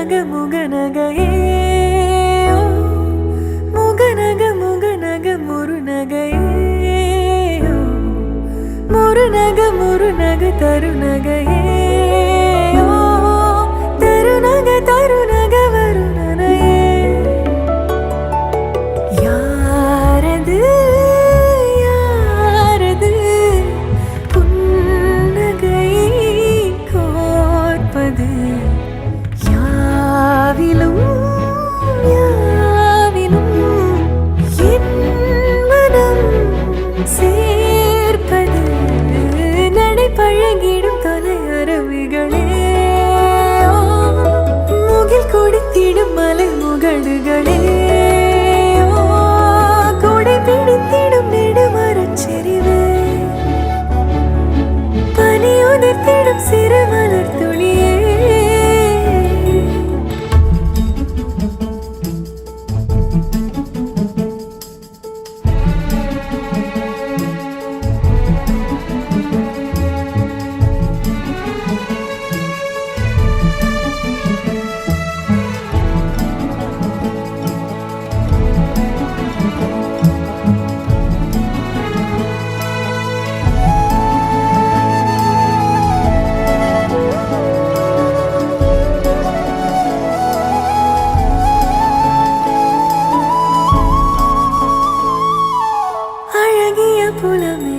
முகநகையே முகநக முருநகையே முருநக தருநகையே தருநக வருணனையே யாரது யாரது புன்னகை கோர்ப்பது யாவிலும் யாவிலும் என் மனம் சேர்ப்பது நடை பழகிடும் தொலை அரவிகளே முகில் கொடுத்திடும் மலை முகடுகளே கொடை பிடித்திடும் நெடுமரச் செறிவே பனி உதிர்த்திடும் சிறு மலர் துளியே புலமே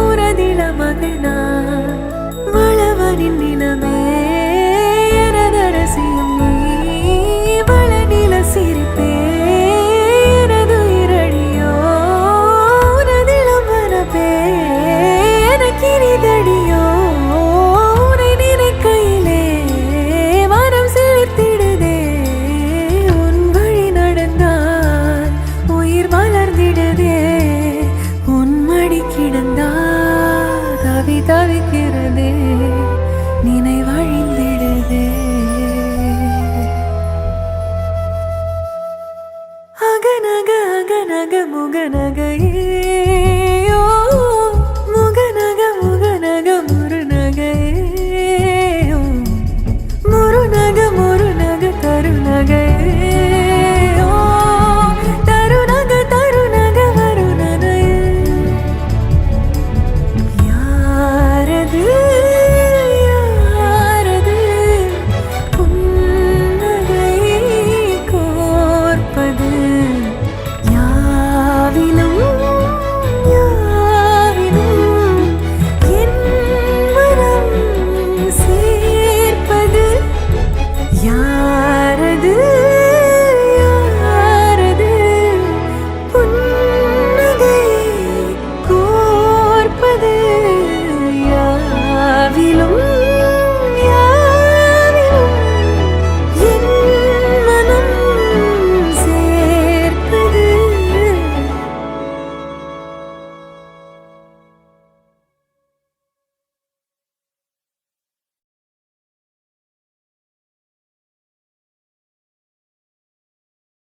உரதில மகனா வளவனின் நிலமே எனதரசியும் நீ வளநில சிரிப்பே எனது இரடியோ உனதிலம் வரப்பே எனக்கிரிதடியோ உனை நினைக்கையிலே மனம் சிலிர்த்திடுதே உன் வழி நடந்தால் உயிர் மலர்ந்திடுதே கிடந்தா தவி தவிக்கிறதே நினைவழிந்திடுதே அகநக முகநகையே